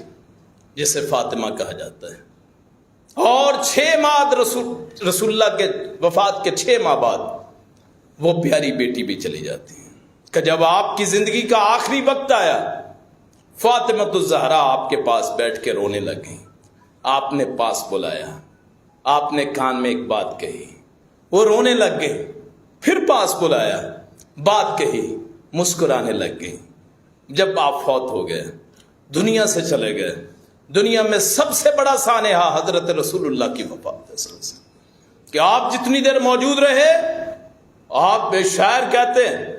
جسے فاطمہ کہا جاتا ہے، اور 6 ماہ رسول اللہ کے وفات کے 6 ماہ بعد وہ پیاری بیٹی بھی چلی جاتی ہے. کہ جب آپ کی زندگی کا آخری وقت آیا، فاطمہ الزہرا آپ کے پاس بیٹھ کے رونے لگ گئی. آپ نے پاس بلایا، آپ نے کان میں ایک بات کہی، وہ رونے لگ گئی. پھر پاس بلایا، بات کہی، مسکرانے لگ گئی. جب آپ فوت ہو گئے، دنیا سے چلے گئے، دنیا میں سب سے بڑا سانحہ حضرت رسول اللہ کی وفات ہے. کہ آپ جتنی دیر موجود رہے، آپ بے شاعر کہتے ہیں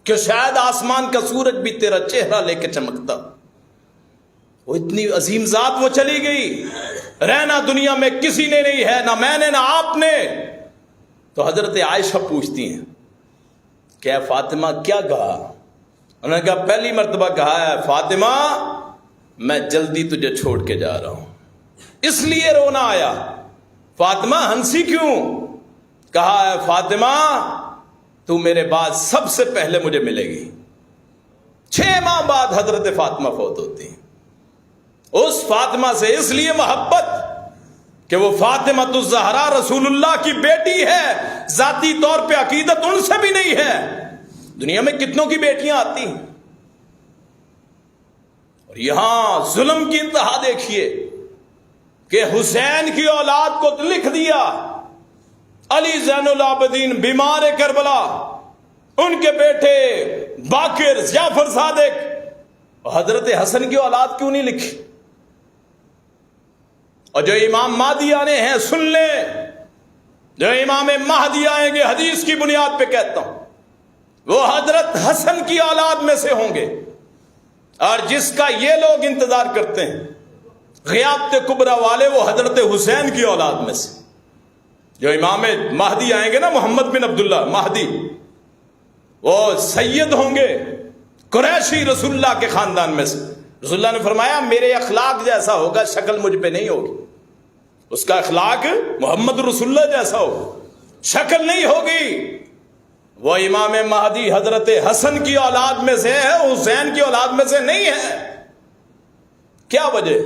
کہ شاید آسمان کا سورج بھی تیرا چہرہ لے کے چمکتا. وہ اتنی عظیم ذات وہ چلی گئی، رہنا دنیا میں کسی نے نہیں ہے، نہ میں نے نہ آپ نے. تو حضرت عائشہ پوچھتی ہیں کہ اے فاطمہ کیا کہا؟ انہوں نے کہا پہلی مرتبہ کہا ہے فاطمہ میں جلدی تجھے چھوڑ کے جا رہا ہوں، اس لیے رونا آیا. فاطمہ ہنسی کیوں؟ کہا ہے فاطمہ تو میرے بعد سب سے پہلے مجھے ملے گی. 6 ماہ بعد حضرت فاطمہ فوت ہوتی ہیں. اس فاطمہ سے اس لیے محبت کہ وہ فاطمہ الزہرا رسول اللہ کی بیٹی ہے، ذاتی طور پہ عقیدت ان سے بھی نہیں ہے. دنیا میں کتنوں کی بیٹیاں آتی ہیں، اور یہاں ظلم کی انتہا دیکھیے کہ حسین کی اولاد کو لکھ دیا علی زین العابدین بیمار کربلا، ان کے بیٹے باقر جعفر صادق. اور حضرت حسن کی اولاد کیوں نہیں لکھی؟ اور جو امام مہدی آنے ہیں سن لیں، جو امام مہدی آئیں گے حدیث کی بنیاد پہ کہتا ہوں وہ حضرت حسن کی اولاد میں سے ہوں گے. اور جس کا یہ لوگ انتظار کرتے ہیں غیابت کبریٰ والے، وہ حضرت حسین کی اولاد میں سے. جو امام مہدی آئیں گے نا، محمد بن عبداللہ مہدی، وہ سید ہوں گے قریشی رسول اللہ کے خاندان میں سے. رسول اللہ نے فرمایا میرے اخلاق جیسا ہوگا، شکل مجھ پہ نہیں ہوگی. اس کا اخلاق محمد رسول اللہ جیسا ہوگا، شکل نہیں ہوگی. وہ امام مہدی حضرت حسن کی اولاد میں سے ہے، حسین کی اولاد میں سے نہیں ہے. کیا وجہ؟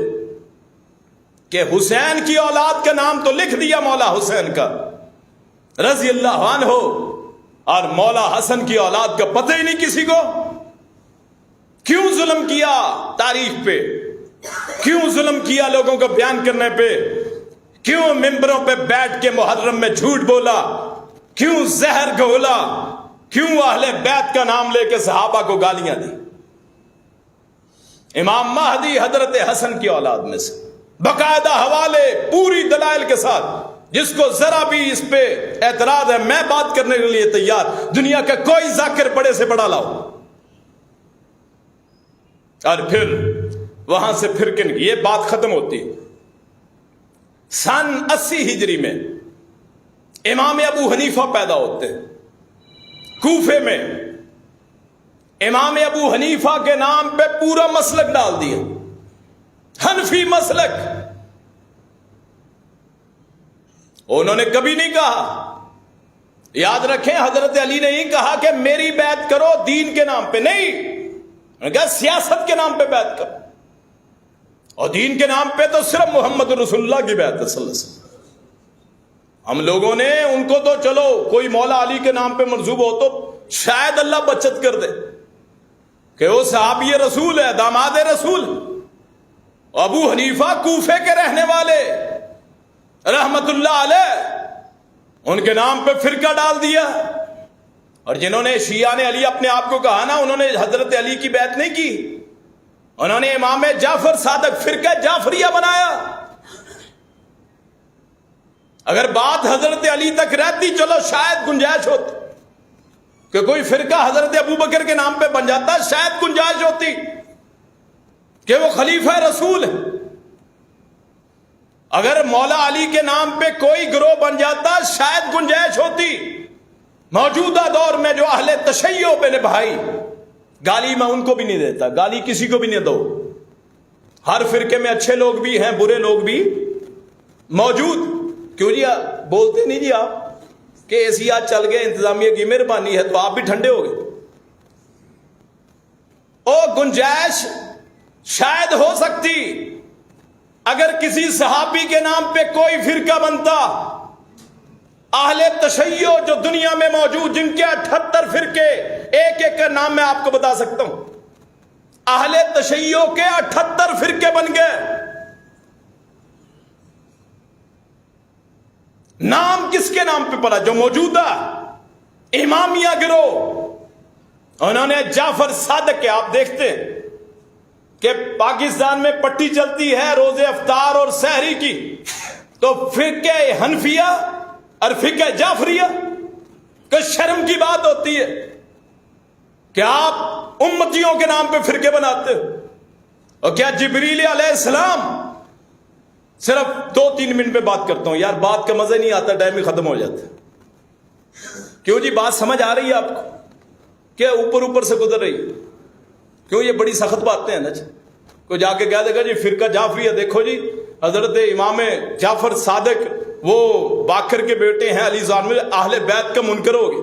کہ حسین کی اولاد کا نام تو لکھ دیا مولا حسین کا رضی اللہ عنہ، اور مولا حسن کی اولاد کا پتہ ہی نہیں کسی کو. کیوں ظلم کیا تاریخ پہ؟ کیوں ظلم کیا لوگوں کو بیان کرنے پہ؟ کیوں ممبروں پہ بیٹھ کے محرم میں جھوٹ بولا؟ کیوں زہر گھولا؟ کیوں اہل بیت کا نام لے کے صحابہ کو گالیاں دی؟ امام مہدی حضرت حسن کی اولاد میں سے، باقاعدہ حوالے پوری دلائل کے ساتھ. جس کو ذرا بھی اس پہ اعتراض ہے میں بات کرنے کے لیے تیار. دنیا کا کوئی ذاکر بڑے سے بڑا لاؤ. اور پھر وہاں سے پھر یہ بات ختم ہوتی. سن 80 ہجری میں امام ابو حنیفہ پیدا ہوتے ہیں کوفے میں. امام ابو حنیفہ کے نام پہ پورا مسلک ڈال دیا، حنفی مسلک. انہوں نے کبھی نہیں کہا، یاد رکھیں حضرت علی نے ہی کہا کہ میری بیعت کرو دین کے نام پہ، نہیں، انہوں نے کہا سیاست کے نام پہ بیعت کرو. اور دین کے نام پہ تو صرف محمد رسول اللہ کی بیعت ہے صلی اللہ علیہ وسلم. ہم لوگوں نے ان کو تو چلو کوئی مولا علی کے نام پہ منسوب ہو تو شاید اللہ بچت کر دے کہ وہ صحابی رسول ہے، داماد رسول. ابو حنیفہ کوفے کے رہنے والے رحمت اللہ علیہ، ان کے نام پہ فرقہ ڈال دیا. اور جنہوں نے شیعہ نے علی اپنے آپ کو کہا نا، انہوں نے حضرت علی کی بیعت نہیں کی، انہوں نے امام جعفر صادق فرقہ جعفریہ بنایا. اگر بات حضرت علی تک رہتی چلو شاید گنجائش ہوتی کہ کوئی فرقہ حضرت ابو بکر کے نام پہ بن جاتا، شاید گنجائش ہوتی کہ وہ خلیفہ رسول ہے. اگر مولا علی کے نام پہ کوئی گروہ بن جاتا شاید گنجائش ہوتی. موجودہ دور میں جو اہل تشیع پہ نبھائی، گالی میں ان کو بھی نہیں دیتا، گالی کسی کو بھی نہیں دو. ہر فرقے میں اچھے لوگ بھی ہیں، برے لوگ بھی موجود. کیوں جی بولتے نہیں جی آپ کہ احتیاط چل گئے، انتظامیہ کی مہربانی ہے تو آپ بھی ٹھنڈے ہو گئے. او گنجائش شاید ہو سکتی اگر کسی صحابی کے نام پہ کوئی فرقہ بنتا. اہل تشیع جو دنیا میں موجود، جن کے 78 فرقے ایک ایک کا نام میں آپ کو بتا سکتا ہوں. اہل تشیع کے 78 فرقے بن گئے. نام کس کے نام پہ پڑا؟ جو موجودہ امامیہ گروہ، انہوں نے جعفر صادق کے، آپ دیکھتے ہیں کہ پاکستان میں پٹی چلتی ہے روز افطار اور سحری کی، تو فرقہ حنفیہ اور فرقہ جعفریہ، کہ شرم کی بات ہوتی ہے کہ آپ امتیوں کے نام پہ فرقے بناتے ہو. اور کیا جبریل علیہ السلام، صرف 2-3 منٹ پہ بات کرتا ہوں یار، بات کا مزہ نہیں آتا، ٹائم ہی ختم ہو جاتا ہے. کیوں جی؟ بات سمجھ آ رہی ہے آپ کو؟ کیا اوپر اوپر سے گزر رہی ہے؟ کیوں یہ بڑی سخت باتیں ہیں نا جی؟ کوئی جا کے کہہ دے گا جی فرقہ جعفریہ دیکھو جی، حضرت امام جعفر صادق وہ باقر کے بیٹے ہیں، علی زان میں اہل بیت کا منکر ہو گئے.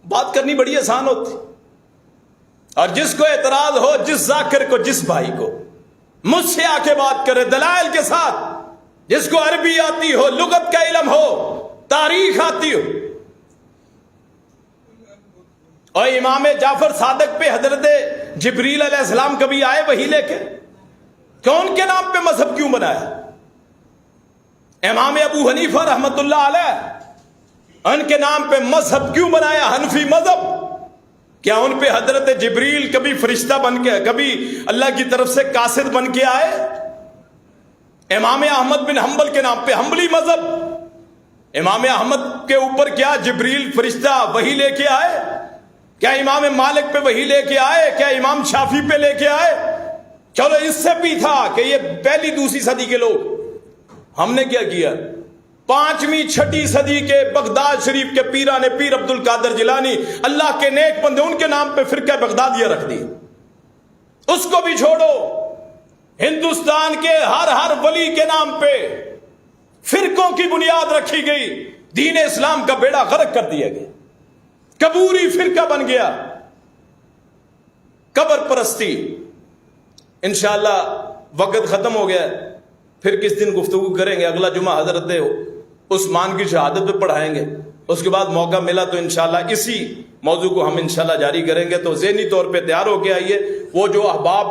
بات کرنی بڑی آسان ہوتی. اور جس کو اعتراض ہو، جس ذاکر کو، جس بھائی کو، مجھ سے آ کے بات کرے دلائل کے ساتھ. جس کو عربی آتی ہو، لغت کا علم ہو، تاریخ آتی ہو. اور امام جعفر صادق پہ حضرت جبریل علیہ السلام کبھی آئے وہی لے کے؟ کون کے نام پہ مذہب کیوں بنایا؟ امام ابو حنیفہ رحمت اللہ علیہ، ان کے نام پہ مذہب کیوں بنایا؟ حنفی مذہب. کیا ان پہ حضرت جبریل کبھی فرشتہ بن کے، کبھی اللہ کی طرف سے قاصد بن کے آئے؟ امام احمد بن حنبل کے نام پہ حنبلی مذہب. امام احمد کے اوپر کیا جبریل فرشتہ وہی لے کے آئے؟ کیا امام مالک پہ وہی لے کے آئے؟ کیا امام شافعی پہ لے کے آئے؟ چلو اس سے بھی تھا کہ یہ پہلی دوسری صدی کے لوگ. ہم نے کیا کیا؟ 5ویں 6ٹھی صدی کے بغداد شریف کے پیران پیر عبد القادر جیلانی، اللہ کے نیک بندے، ان کے نام پہ فرقہ بغدادیہ رکھ دی. اس کو بھی چھوڑو، ہندوستان کے ہر ولی کے نام پہ فرقوں کی بنیاد رکھی گئی. دین اسلام کا بیڑا غرق کر دیا گیا، قبوری فرقہ بن گیا، قبر پرستی. انشاءاللہ وقت ختم ہو گیا، پھر کس دن گفتگو کریں گے. اگلا جمعہ حضرت عثمان کی شہادت پہ پڑھائیں گے. اس کے بعد موقع ملا تو انشاءاللہ اسی موضوع کو ہم انشاءاللہ جاری کریں گے. تو ذہنی طور پہ تیار ہو کے آئیے. وہ جو احباب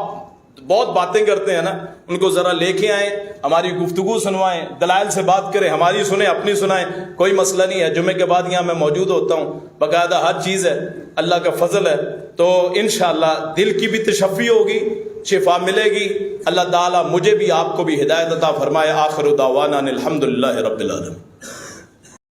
بہت باتیں کرتے ہیں نا، ان کو ذرا لے کے آئیں، ہماری گفتگو سنوائیں، دلائل سے بات کریں، ہماری سنیں، اپنی سنائیں. کوئی مسئلہ نہیں ہے. جمعے کے بعد یہاں میں موجود ہوتا ہوں، باقاعدہ ہر چیز ہے، اللہ کا فضل ہے. تو انشاءاللہ دل کی بھی تشفی ہوگی، شفا ملے گی. اللہ تعالیٰ مجھے بھی آپ کو بھی ہدایت عطا فرمائے. آخر دعوانا الحمدللہ رب العالمین.